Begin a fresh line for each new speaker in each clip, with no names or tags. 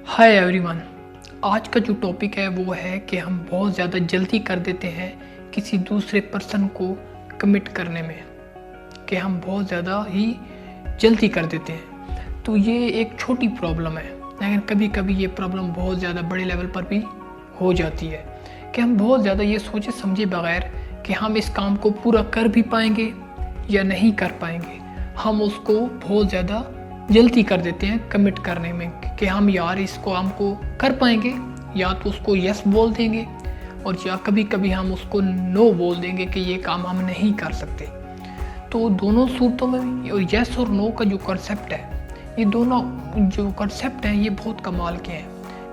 Hi everyone. आज का जो टॉपिक है वो है कि हम बहुत ज़्यादा जल्दी कर देते हैं किसी दूसरे पर्सन को कमिट करने में, कि हम बहुत ज़्यादा ही जल्दी कर देते हैं। तो ये एक छोटी प्रॉब्लम है, लेकिन कभी कभी ये प्रॉब्लम बहुत ज़्यादा बड़े लेवल पर भी हो जाती है कि हम बहुत ज़्यादा ये सोचे समझे बगैर कि हम इस काम को पूरा कर भी पाएंगे या नहीं कर पाएंगे, हम उसको बहुत ज़्यादा जल्दी कर देते हैं कमिट करने में कि हम यार इसको हमको कर पाएंगे, या तो उसको यस बोल देंगे और या कभी कभी हम उसको नो बोल देंगे कि ये काम हम नहीं कर सकते। तो दोनों सूरतों में यस और नो का जो कॉन्सेप्ट है, ये दोनों जो कॉन्सेप्ट हैं ये बहुत कमाल के हैं।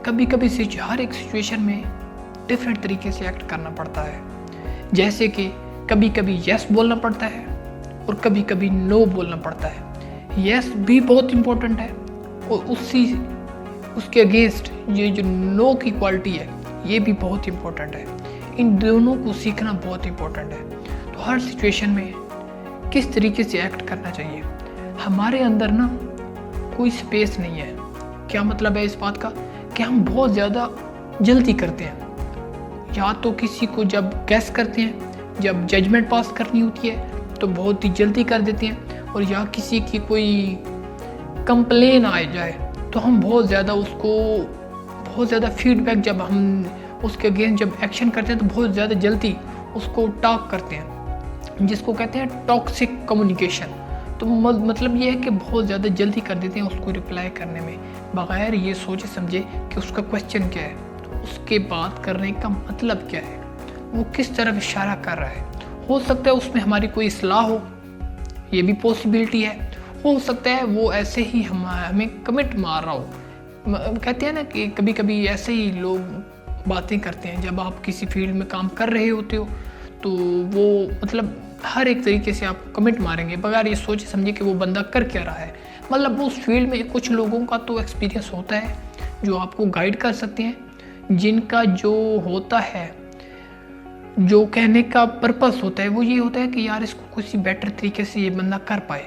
कभी कभी हर एक सिचुएशन में डिफरेंट तरीके से एक्ट करना पड़ता है। जैसे कि कभी कभी यस बोलना पड़ता है और कभी कभी नो बोलना पड़ता है। यस भी बहुत इम्पोर्टेंट है और उसके अगेंस्ट ये जो नो की क्वालिटी है ये भी बहुत इम्पोर्टेंट है। इन दोनों को सीखना बहुत इम्पोर्टेंट है। तो हर सिचुएशन में किस तरीके से एक्ट करना चाहिए, हमारे अंदर ना कोई स्पेस नहीं है। क्या मतलब है इस बात का कि हम बहुत ज़्यादा जल्दी करते हैं, या तो किसी को जब गैस करते हैं, जब जजमेंट पास करनी होती है तो बहुत ही जल्दी कर देते हैं, और या किसी की कोई कंप्लेन आ जाए तो हम बहुत ज़्यादा फीडबैक जब हम उसके अगेंस्ट जब एक्शन करते हैं तो बहुत ज़्यादा जल्दी उसको टॉक करते हैं, जिसको कहते हैं टॉक्सिक कम्युनिकेशन। तो मतलब ये है कि बहुत ज़्यादा जल्दी कर देते हैं उसको रिप्लाई करने में, बगैर ये सोचे समझे कि उसका क्वेश्चन क्या है, तो उसके बात करने का मतलब क्या है, वो किस तरफ इशारा कर रहा है। हो सकता है उसमें हमारी कोई इस्लाह हो, ये भी पॉसिबिलिटी है। हो सकता है वो ऐसे ही हमें कमिट मार रहा हो। कहते हैं ना कि कभी कभी ऐसे ही लोग बातें करते हैं, जब आप किसी फील्ड में काम कर रहे होते हो तो वो मतलब हर एक तरीके से आपको कमिट मारेंगे बगैर ये सोचे समझे कि वो बंदा कर क्या रहा है। मतलब उस फील्ड में कुछ लोगों का तो एक्सपीरियंस होता है जो आपको गाइड कर सकते हैं, जिनका जो होता है, जो कहने का पर्पस होता है वो ये होता है कि यार इसको किसी बेटर तरीके से ये बंदा कर पाए,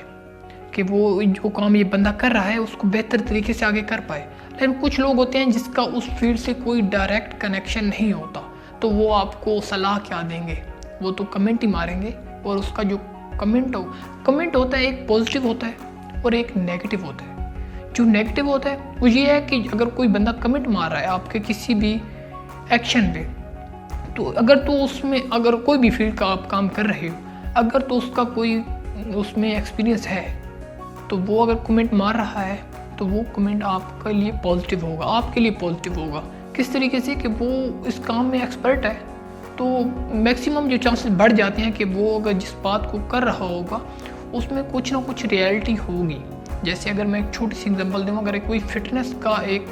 कि वो जो काम ये बंदा कर रहा है उसको बेहतर तरीके से आगे कर पाए। लेकिन कुछ लोग होते हैं जिसका उस फील्ड से कोई डायरेक्ट कनेक्शन नहीं होता, तो वो आपको सलाह क्या देंगे, वो तो कमेंट ही मारेंगे। और उसका जो कमेंट होता है एक पॉजिटिव होता है और एक नेगेटिव होता है। जो नेगेटिव होता है वो ये है कि अगर कोई बंदा कमेंट मार रहा है आपके किसी भी एक्शन पे, तो अगर कोई भी फील्ड का आप काम कर रहे हो, अगर तो उसका कोई उसमें एक्सपीरियंस है, तो वो अगर कमेंट मार रहा है तो वो कमेंट आपके लिए पॉजिटिव होगा, आपके लिए पॉजिटिव होगा। किस तरीके से कि वो इस काम में एक्सपर्ट है, तो मैक्सिमम जो चांसेस बढ़ जाते हैं कि वो अगर जिस बात को कर रहा होगा उसमें कुछ ना कुछ रियलिटी होगी। जैसे अगर मैं एक छोटी सी एग्जांपल दूँ, अगर कोई फिटनेस का एक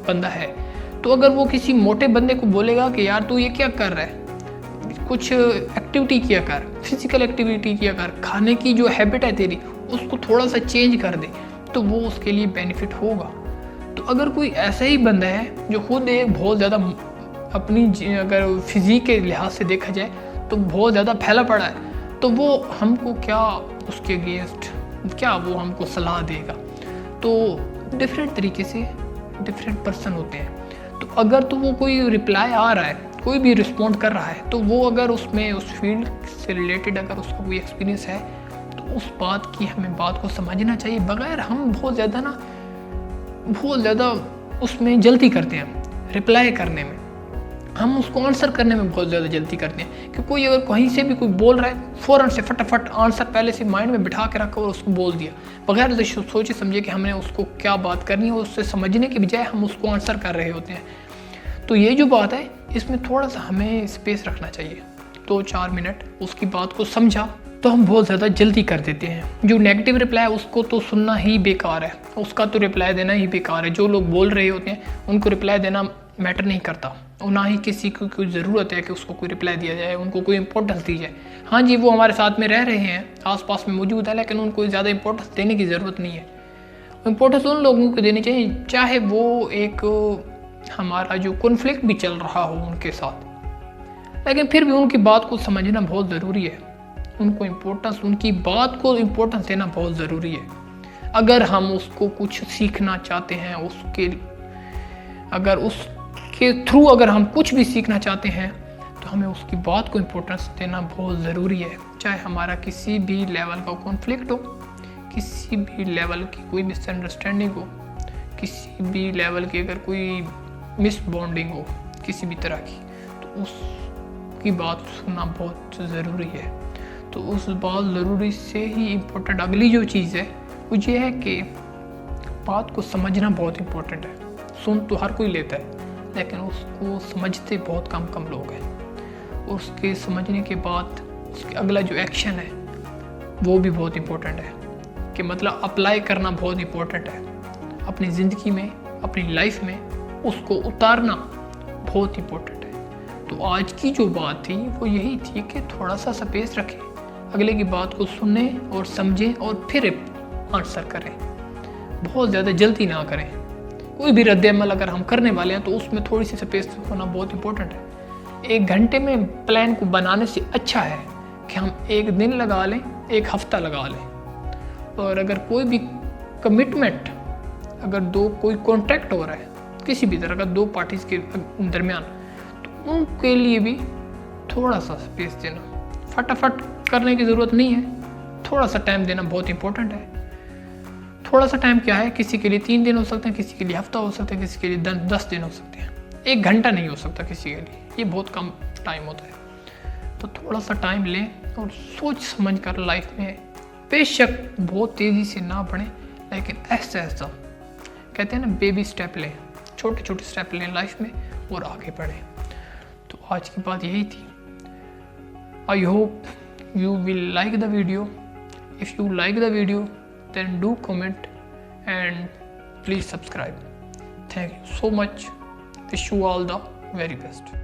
बंदा है, तो अगर वो किसी मोटे बंदे को बोलेगा कि यार तू ये क्या कर रहा है, कुछ एक्टिविटी किया कर, फिजिकल एक्टिविटी किया कर, खाने की जो हैबिट है तेरी उसको थोड़ा सा चेंज कर दे, तो वो उसके लिए बेनिफिट होगा। तो अगर कोई ऐसा ही बंदा है जो खुद एक बहुत ज़्यादा अपनी अगर फिजिक के लिहाज से देखा जाए तो बहुत ज़्यादा फैला पड़ा है, तो वो हमको क्या उसके अगेंस्ट क्या वो हमको सलाह देगा। तो डिफरेंट तरीके से डिफरेंट पर्सन होते हैं। तो अगर तो वो कोई रिप्लाई आ रहा है, कोई भी रिस्पॉन्ड कर रहा है, तो वो अगर उसमें उस फील्ड से रिलेटेड अगर उसका कोई एक्सपीरियंस है तो उस बात की हमें बात को समझना चाहिए, बगैर हम बहुत ज़्यादा उसमें जल्दी करते हैं रिप्लाई करने में। हम उसको आंसर करने में बहुत ज़्यादा जल्दी करते हैं कि कोई अगर कहीं से भी कोई बोल रहा है, फ़ौरन से फटाफट आंसर पहले से माइंड में बिठा के रखा और उसको बोल दिया, बगैर सोचे समझे कि हमने उसको क्या बात करनी है। उससे समझने के बजाय हम उसको आंसर कर रहे होते हैं। तो ये जो बात है इसमें थोड़ा सा हमें स्पेस रखना चाहिए, 2-4 मिनट उसकी बात को समझा, तो हम बहुत ज़्यादा जल्दी कर देते हैं। जो नेगेटिव रिप्लाई है उसको तो सुनना ही बेकार है, उसका तो रिप्लाई देना ही बेकार है। जो लोग बोल रहे होते हैं उनको रिप्लाई देना मैटर नहीं करता, और ना ही किसी को कोई ज़रूरत है कि उसको कोई रिप्लाई दिया जाए, उनको कोई इंपॉर्टेंस दी जाए। हाँ जी, वो हमारे साथ में रह रहे हैं, आसपास में मौजूद है, लेकिन उनको ज़्यादा इंपॉर्टेंस देने की ज़रूरत नहीं है। इंपॉर्टेंस उन लोगों को देनी चाहिए चाहे वो एक हमारा जो कॉन्फ्लिक्ट भी चल रहा हो उनके साथ, लेकिन फिर भी उनकी बात को समझना बहुत ज़रूरी है। उनकी बात को इम्पोर्टेंस देना बहुत ज़रूरी है। अगर हम उसको कुछ सीखना चाहते हैं, अगर उसके थ्रू अगर हम कुछ भी सीखना चाहते हैं तो हमें उसकी बात को इम्पोर्टेंस देना बहुत ज़रूरी है। चाहे हमारा किसी भी लेवल का कॉन्फ्लिक्ट हो, किसी भी लेवल की कोई मिसअंडरस्टैंडिंग हो, किसी भी लेवल की अगर कोई मिस बॉन्डिंग हो किसी भी तरह की, तो उसकी बात सुनना बहुत ज़रूरी है। तो उस बात ज़रूरी से ही इम्पोर्टेंट अगली जो चीज़ है वो ये है कि बात को समझना बहुत इम्पोर्टेंट है। सुन तो हर कोई लेता है, लेकिन उसको समझते बहुत कम लोग हैं। उसके समझने के बाद उसके अगला जो एक्शन है वो भी बहुत इम्पोर्टेंट है, कि मतलब अप्लाई करना बहुत इम्पोर्टेंट है अपनी ज़िंदगी में, अपनी लाइफ में उसको उतारना बहुत इम्पोर्टेंट है। तो आज की जो बात थी वो यही थी कि थोड़ा सा स्पेस रखें, अगले की बात को सुने और समझें और फिर आंसर करें। बहुत ज़्यादा जल्दी ना करें। कोई भी रद्द-ए-अमल अगर हम करने वाले हैं तो उसमें थोड़ी सी स्पेस होना बहुत इंपॉर्टेंट है। 1 घंटे में प्लान को बनाने से अच्छा है कि हम 1 दिन लगा लें, 1 हफ्ता लगा लें। और अगर कोई भी कमिटमेंट, अगर कोई कॉन्ट्रैक्ट हो रहा है किसी भी तरह का 2 पार्टीज़ के दरमियान, तो उनके लिए भी थोड़ा सा स्पेस देना, फटाफट करने की ज़रूरत नहीं है। थोड़ा सा टाइम देना बहुत इंपॉर्टेंट है। थोड़ा सा टाइम क्या है, किसी के लिए 3 दिन हो सकते हैं, किसी के लिए हफ्ता हो सकता है, किसी के लिए 10 दिन हो सकते हैं। 1 घंटा नहीं हो सकता किसी के लिए, ये बहुत कम टाइम होता है। तो थोड़ा सा टाइम लें और सोच समझ कर लाइफ में, बेशक बहुत तेज़ी से ना बढ़ें, लेकिन ऐसा कहते हैं ना, बेबी स्टेप लें, छोटे छोटे स्टेप लें लाइफ में और आगे बढ़ें। तो आज की बात यही थी। I hope you will like the video. If you like the video, then do comment and please subscribe. Thank you so much. Wish you all the very best.